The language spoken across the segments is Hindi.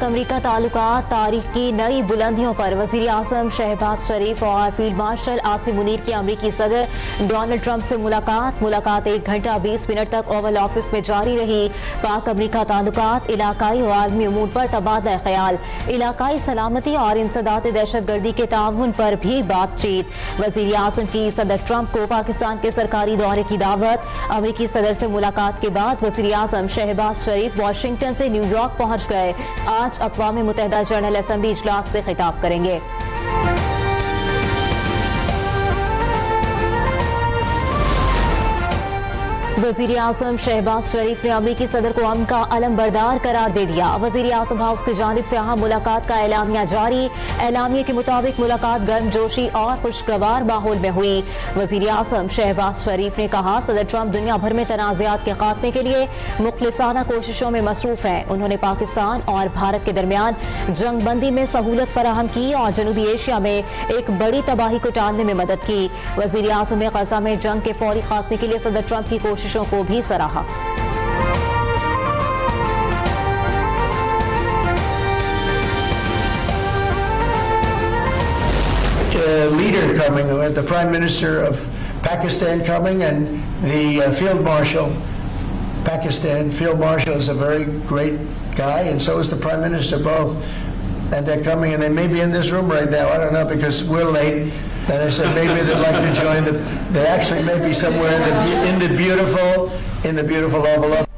अमरीका ताल्लुकात तारीख की नई बुलंदियों पर वजीर आजम शहबाज शरीफ और फील्ड मार्शल आसिम मुनीर की अमरीकी सदर डोनाल्ड ट्रंप से मुलाकात 1 घंटा 20 मिनट तक ओवल ऑफिस में जारी रही। पाक अमरीका ताल्लुकात, इलाकाई और आलमी उमूर पर तबादला ख्याल, इलाकाई सलामती और इंसदाद दहशतगर्दी के ताउन पर भी बातचीत। वजीर आजम की सदर ट्रंप को पाकिस्तान के सरकारी दौरे की दावत। अमरीकी सदर से मुलाकात के बाद वजीर आजम शहबाज शरीफ वाशिंगटन से न्यूयॉर्क पहुंच गए। आज अक़वाम मुत्तहिदा जनरल असेंबली इजलास से खिताब करेंगे। वजीर आजम शहबाज शरीफ ने अमरीकी सदर को अमन का अलम बरदार करार दे दिया। वजीर आजम हाउस की जानिब से अहम मुलाकात का एलामिया जारी। एलामिया के मुताबिक मुलाकात गर्मजोशी और खुशगवार माहौल में हुई। वजीर आजम शहबाज शरीफ ने कहा, सदर ट्रंप दुनिया भर में तनाज़ात के खात्मे के लिए मुखलिसाना कोशिशों में मसरूफ हैं। उन्होंने पाकिस्तान और भारत के दरमियान जंगबंदी में सहूलत फराहम की और जनूबी एशिया में एक बड़ी तबाही को टालने में मदद की। वजीर आजम ने गजा में जंग के फौरी खात्मे के लिए सदर ट्रंप की कोशिशों को भी सराहा। Leader coming, the Prime Minister of Pakistan coming, and the Field Marshal. Pakistan Field Marshal is a very great guy, and so is the Prime Minister, both. And they're coming, and they may be in this room right now. I don't know, because we're late. And I said maybe they'd like to join the. They actually may be somewhere in the beautiful Oval Office.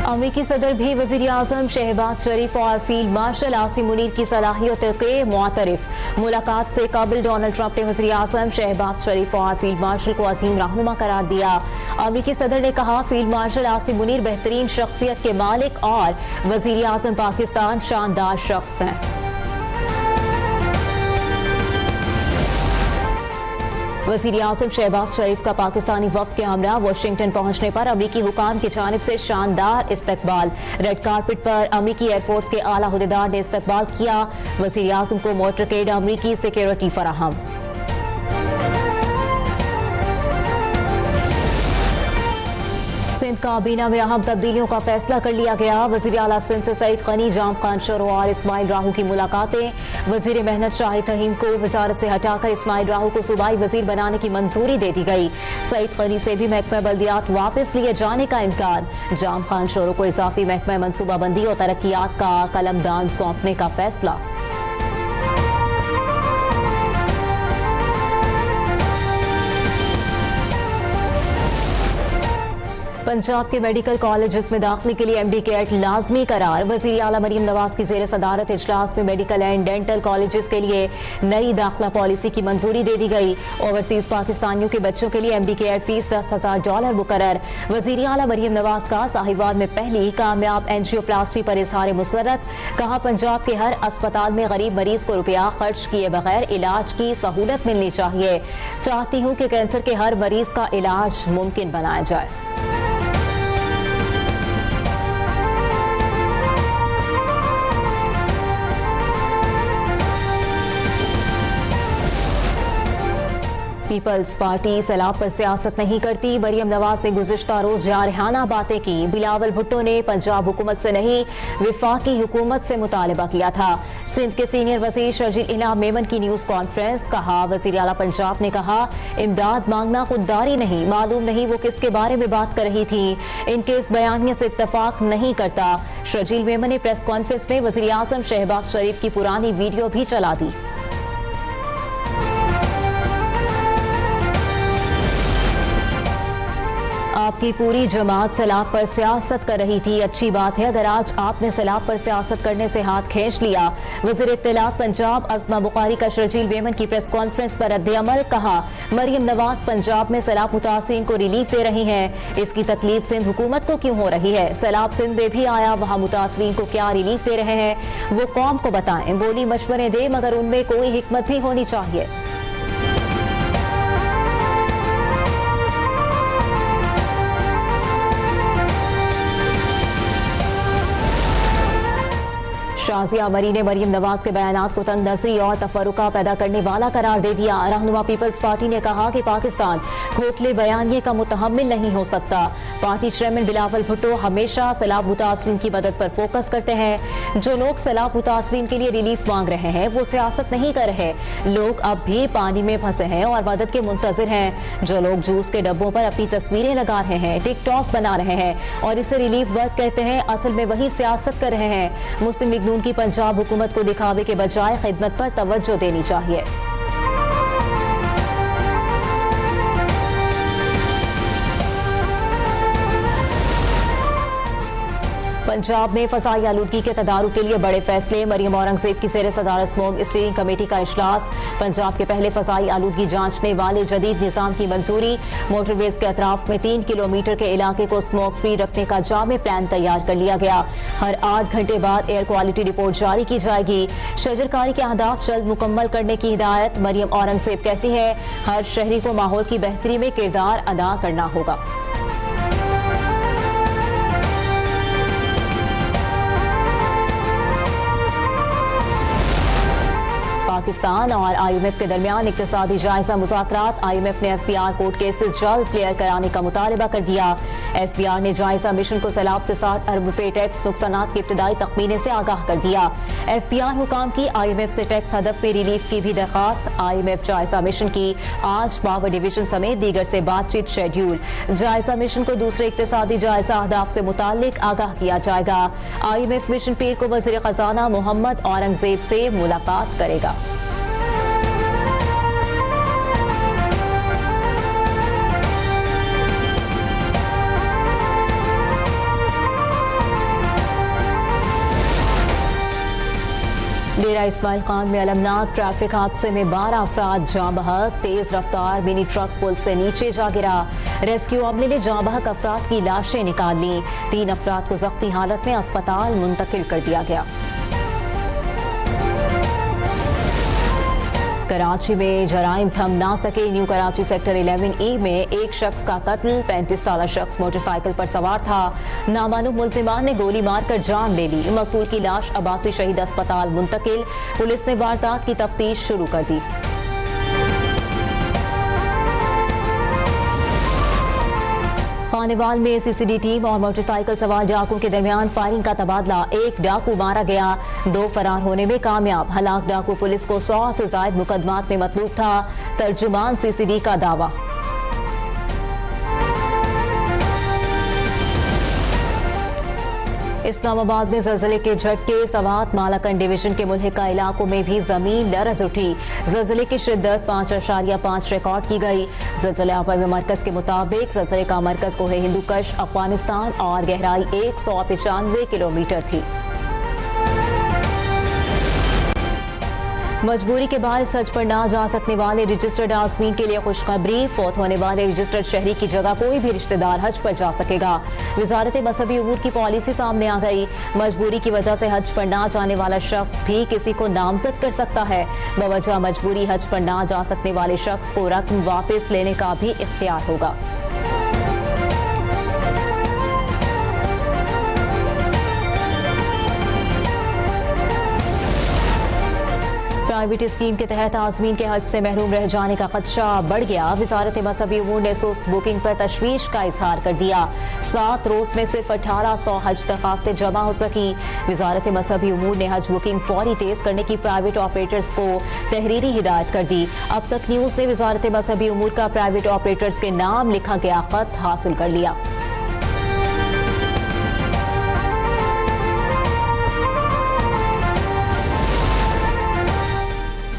अमरीकी सदर भी वजीर आजम शहबाज शरीफ और फील्ड मार्शल आसिम मुनीर की सलाहियतों के मुआतरिफ। मुलाकात से कबल डोनाल्ड ट्रंप ने वजीर आजम शहबाज शरीफ और फील्ड मार्शल को अजीम रहनुमा करार दिया। अमरीकी सदर ने कहा, फील्ड मार्शल आसिम मुनीर बेहतरीन शख्सियत के मालिक और वजीर आजम पाकिस्तान शानदार शख्स हैं। वज़ीर आज़म शहबाज शरीफ का पाकिस्तानी वफ्द के हमरा वाशिंगटन पहुंचने पर अमरीकी हुकाम की जानिब से शानदार इस्तकबाल। रेड कार्पेट पर अमरीकी एयरफोर्स के आला हुदेदार ने इस्तकबाल किया। वज़ीर आज़म को मोटरकेड अमरीकी सिक्योरिटी फराहम। सिंध काबीना में अहम तब्दीलियों का फैसला कर लिया गया। वज़ीर आला सिंध से सईद गनी, जाम खान शरो और इस्माइल राहू की मुलाकातें। वज़ीर मेहनत शाहिद तहीम को वजारत से हटाकर इस्माइल राहू को सूबाई वजीर बनाने की मंजूरी दे दी गई। सईद गनी से भी महकमा बल्दियात वापस लिए जाने का इम्कान। जाम खान शरो को इजाफी महकमा मनसूबाबंदी और तरक्कियात का कलमदान सौंपने का फैसला। पंजाब के मेडिकल कॉलेजेस में दाखिले के लिए MD कैट लाजमी करार। वज़ीर आला मरीम नवाज की ज़ेर सदारत इजलास में मेडिकल एंड डेंटल कॉलेजेस के लिए नई दाखिला पॉलिसी की मंजूरी दे दी गई। ओवरसीज पाकिस्तानियों के बच्चों के लिए MD कैट फीस $10,000 मुकर्रर। वज़ीर आला मरीम नवाज का साहिवाल में पहली कामयाब एंजियोप्लास्टी पर इजहार मुसर्रत। कहा, पंजाब के हर अस्पताल में गरीब मरीज को रुपया खर्च किए बगैर इलाज की सहूलत मिलनी चाहिए। चाहती हूँ कि कैंसर के हर मरीज का इलाज मुमकिन बनाया जाए। पीपल्स पार्टी सैलाब पर सियासत नहीं करती। मरियम नवाज ने गुज़िश्ता रोज जारहाना बातें की। बिलावल भुट्टो ने पंजाब हुकूमत से नहीं विफाकी हुकूमत से मुतालबा किया था। सिंध के सीनियर वज़ीर शर्जील इनाम मेमन की न्यूज़ कॉन्फ्रेंस। कहा, वज़ीर आला पंजाब ने कहा, इमदाद मांगना खुददारी नहीं, मालूम नहीं वो किसके बारे में बात कर रही थी। इनके इस बयानिए से इत्तफाक नहीं करता। शर्जील मेमन ने प्रेस कॉन्फ्रेंस में वज़ीर आज़म शहबाज शरीफ की पुरानी वीडियो भी चला दी। आपकी पूरी जमात सैलाब पर सियासत कर रही थी। अच्छी बात है अगर आज आपने सैलाब पर सियासत करने से हाथ खींच लिया। वज़ीर इत्तलात पंजाब अज़मा बुखारी का शर्जील मेमन की प्रेस कॉन्फ्रेंस पर रद्द-ए-अमल। कहा, मरियम नवाज पंजाब में सैलाब मुतासिरीन को रिलीफ दे रही हैं। इसकी तकलीफ सिंध हुकूमत को क्यों हो रही है? सैलाब सिंध में भी आया, वहाँ मुतासिरीन को क्या रिलीफ दे रहे हैं वो कौम को बताएं। बोली मशवरे दे मगर उनमें कोई हिकमत भी होनी चाहिए। राजिया मरी ने मरीम नवाज के बयानात को तंग नजरी और तफरुका पैदा करने वाला करार दे दिया। रहनुमा पीपल्स पार्टी ने कहा कि पाकिस्तान खोखले बयानिए का मुतहम्मिल नहीं हो सकता। पार्टी चेयरमैन बिलावल भुट्टो हमेशा सैलाब मुतासरीन की मदद पर फोकस करते हैं। जो लोग सैलाब मुतासरीन के लिए रिलीफ मांग रहे हैं वो सियासत नहीं कर रहे। लोग अब भी पानी में फंसे हैं और मदद के मुंतजिर हैं। जो लोग जूस के डब्बों पर अपनी तस्वीरें लगा रहे हैं, टिकटॉक बना रहे हैं और इसे रिलीफ वर्क कहते हैं, असल में वही सियासत कर रहे हैं। मुस्लिम लीग नून की पंजाब हुकूमत को दिखावे के बजाय खिदमत पर तवज्जो देनी चाहिए। पंजाब में फसाई आलूदगी के तदारुक के लिए बड़े फैसले। मरीम औरंगजेब की ज़ेर सदारत स्मोग स्टीयरिंग कमेटी का इजलास। पंजाब के पहले फसाई आलूदगी जांचने वाले जदीद निज़ाम की मंजूरी। मोटरवेज के अतराफ में 3 किलोमीटर के इलाके को स्मोक फ्री रखने का जामे प्लान तैयार कर लिया गया। हर 8 घंटे बाद एयर क्वालिटी रिपोर्ट जारी की जाएगी। शजरकारी के अहदाफ जल्द मुकम्मल करने की हिदायत। मरीम औरंगजेब कहती है, हर शहरी को माहौल की बेहतरी में किरदार अदा करना होगा। पाकिस्तान और IMF के दरमियान इक्तिसादी जायजा मुज़ाकरात। IMF ने FBR कोर्ट केसेस जल्द क्लियर कराने का मुतालबा कर दिया। FBR ने जायजा मिशन को सैलाब से 60 अरब रुपए टैक्स नुकसानात के इब्तदाई तखमीने से आगाह कर दिया। FBR हुकाम की IMF से टैक्स हदफ में रिलीफ की भी दरखास्त। IMF जायजा मिशन की आज पावर डिवीजन समेत दीगर से बातचीत शेड्यूल। जायजा मिशन को दूसरे इक्तिसादी जायजा अहदाफ से मुताल्लिक आगाह किया जाएगा। IMF मिशन पीर को वज़ीर खजाना मोहम्मद औरंगजेब से मुलाकात करेगा। डेरा इस्माइल खान में अलमनाक ट्रैफिक हादसे में 12 अफराद जाँ बहक। तेज रफ्तार मिनी ट्रक पुल से नीचे जा गिरा। रेस्क्यू अमले ने जाँ बहक अफराद की लाशें निकाल ली। 3 अफराद को जख्मी हालत में अस्पताल मुंतकिल कर दिया गया। कराची में जराइम थम ना सके। न्यू कराची सेक्टर 11E में एक शख्स का कत्ल। 35 साला शख्स मोटरसाइकिल पर सवार था। नामालूम मुल्जिमान ने गोली मारकर जान ले ली। मकतूल की लाश अब्बासी शहीद अस्पताल मुंतकिल। पुलिस ने वारदात की तफ्तीश शुरू कर दी। खानेवाल में CCD टीम और मोटरसाइकिल सवार डाकुओं के दरमियान फायरिंग का तबादला। एक डाकू मारा गया, 2 फरार होने में कामयाब। हलाक डाकू पुलिस को 100 से ज्यादा मुकदमात में मतलूब था। तर्जुमान CCD का दावा। इस्लामाबाद में ज़लज़ले के झटके। सवात मालाकंड डिवीजन के मुल्हिका इलाकों में भी जमीन लरज़ उठी। ज़लज़ले की शिद्दत 5.5 रिकॉर्ड की गई। ज़लज़ला आवामी मरकज के मुताबिक ज़लज़ले का मरकज कोहे हिंदुकश अफगानिस्तान और गहराई 195 किलोमीटर थी। मजबूरी के बायस हज पर ना जा सकने वाले रजिस्टर्ड आज़मीन के लिए खुशखबरी। फौत होने वाले रजिस्टर्ड शहरी की जगह कोई भी रिश्तेदार हज पर जा सकेगा। वजारत मजहबी उमूर की पॉलिसी सामने आ गई। मजबूरी की वजह से हज पर ना जाने वाला शख्स भी किसी को नामजद कर सकता है। बवजह मजबूरी हज पर ना जा सकने वाले शख्स को रकम वापस लेने का भी इख्तियार होगा। प्राइवेट स्कीम के तहत आज़मीन के हज से महरूम रह जाने का खदशा बढ़ गया। वजारत मजहबी उमूर ने सुस्त बुकिंग पर तशवीश का इजहार कर दिया। 7 रोज में सिर्फ 1800 हज दरखास्तें जमा हो सकी। वजारत मजहबी उमूर ने हज बुकिंग फौरी तेज करने की प्राइवेट ऑपरेटर्स को तहरीरी हिदायत कर दी। अब तक न्यूज ने वजारत मजहबी उमूर का प्राइवेट ऑपरेटर्स के नाम लिखा गया खत हासिल कर लिया।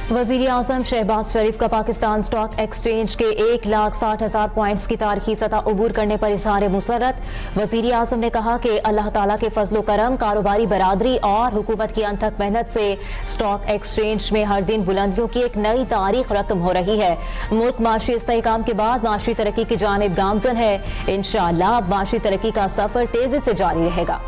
वज़ीर आज़म शहबाज शरीफ का पाकिस्तान स्टॉक एक्सचेंज के 1,60,000 पॉइंट्स की तारीखी सतह उबूर करने पर इज़हार मुसर्रत। वज़ीर आज़म ने कहा कि अल्लाह ताला के फजलो करम, कारोबारी बरादरी और हुकूमत की अनथक मेहनत से स्टॉक एक्सचेंज में हर दिन बुलंदियों की एक नई तारीख रकम हो रही है। मुल्क माशी इस्तेहकाम के बाद माशी तरक्की की जानिब गामजन है। इंशाअल्लाह अब माशी तरक्की का सफर तेजी से जारी रहेगा।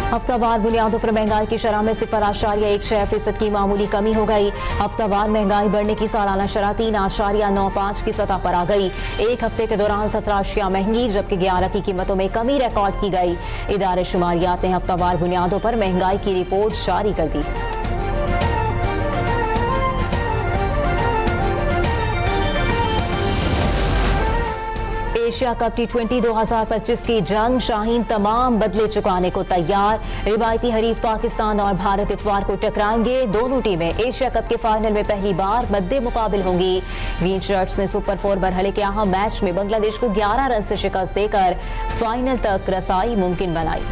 हफ्तावार बुनियादों पर महंगाई की शरह में 0.16% की मामूली कमी हो गई। हफ्तावार महंगाई बढ़ने की सालाना शरह 3.95 की सतह पर आ गई। एक हफ्ते के दौरान 17 अशिया महंगी जबकि 11 की कीमतों में कमी रिकॉर्ड की गई। इदारे शुमारियात ने हफ्तावार बुनियादों पर महंगाई की रिपोर्ट जारी कर दी। एशिया कप T20 2025 की जंग, शाहीन तमाम बदले चुकाने को तैयार। रिवायती हरीफ पाकिस्तान और भारत इतवार को टकराएंगे। दोनों टीमें एशिया कप के फाइनल में पहली बार मद्दे मुकाबिल होंगी। ग्रीन शर्ट्स ने सुपर 4 मरहले के अहम मैच में बांग्लादेश को 11 रन से शिकस्त देकर फाइनल तक रसाई मुमकिन बनाई।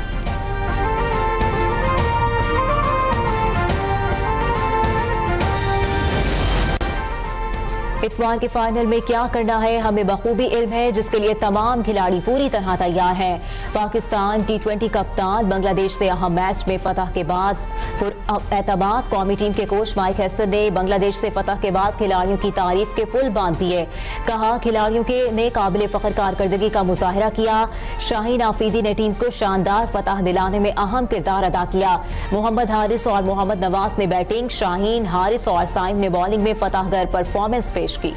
इतवार के फाइनल में क्या करना है हमें बखूबी इल्म है, जिसके लिए तमाम खिलाड़ी पूरी तरह तैयार हैं। पाकिस्तान T20 कप्तान बांग्लादेश से अहम मैच में फतह के बाद एतमाद कौमी टीम के कोच माइक हैसन ने बांग्लादेश से फतह के बाद खिलाड़ियों की तारीफ के पुल बांध दिए। कहा खिलाड़ियों ने काबिल फख्र कारकर्दगी का मुजाहरा किया। शाहीन आफरीदी ने टीम को शानदार फतह दिलाने में अहम किरदार अदा किया। मोहम्मद हारिस और मोहम्मद नवाज ने बैटिंग, शाहीन, हारिस और साइम ने बॉलिंग में फतहगर परफॉर्मेंस पेश की।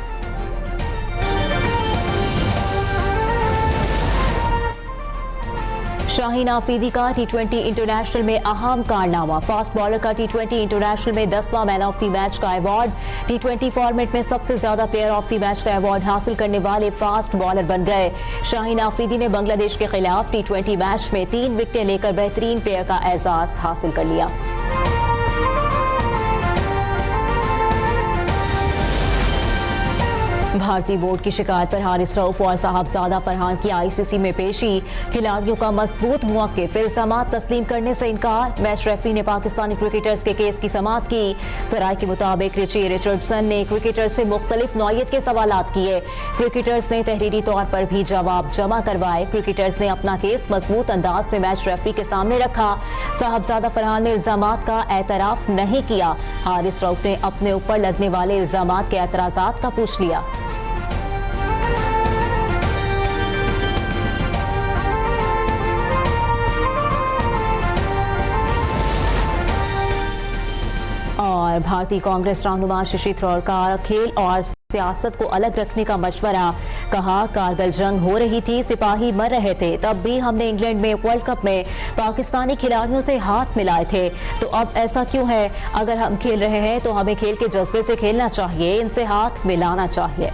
शाहीन आफरीदी का T20 इंटरनेशनल में अहम कारनामा। फास्ट बॉलर का T20 इंटरनेशनल में 10वां मैन ऑफ द मैच का अवार्ड। T20 फॉर्मेट में सबसे ज्यादा प्लेयर ऑफ द मैच का अवार्ड हासिल करने वाले फास्ट बॉलर बन गए। शाहीन आफरीदी ने बांग्लादेश के खिलाफ T20 मैच में 3 विकेटें लेकर बेहतरीन प्लेयर का एजाज हासिल कर लिया। भारतीय बोर्ड की शिकायत पर हारिस रऊफ और साहबजादा फरहान की ICC में पेशी। खिलाड़ियों का मजबूत मौक़िफ़, इल्ज़ामात तस्लीम करने से इनकार। मैच रेफरी ने पाकिस्तानी क्रिकेटर्स के केस की समाअत की। सराय के मुताबिक रिची रिचर्डसन ने क्रिकेटर्स से मुख्तलिफ नौइयत के सवालात किए। क्रिकेटर्स ने तहरीरी तौर पर भी जवाब जमा करवाए। क्रिकेटर्स ने अपना केस मजबूत अंदाज में मैच रेफरी के सामने रखा। साहबजादा फरहान ने इल्ज़ामात का एतराफ़ नहीं किया। हारिस रऊफ ने अपने ऊपर लगने वाले इल्ज़ामात के एतराज़ात का पूछ लिया। और भारतीय कांग्रेस रहनुमा शशि थरूर का खेल और सियासत को अलग रखने का मशवरा। कहा कारगिल जंग हो रही थी, सिपाही मर रहे थे, तब भी हमने इंग्लैंड में वर्ल्ड कप में पाकिस्तानी खिलाड़ियों से हाथ मिलाए थे, तो अब ऐसा क्यों है? अगर हम खेल रहे हैं तो हमें खेल के जज्बे से खेलना चाहिए, इनसे हाथ मिलाना चाहिए।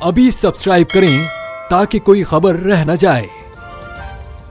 अभी सब्सक्राइब करें ताकि कोई खबर रह न जाए।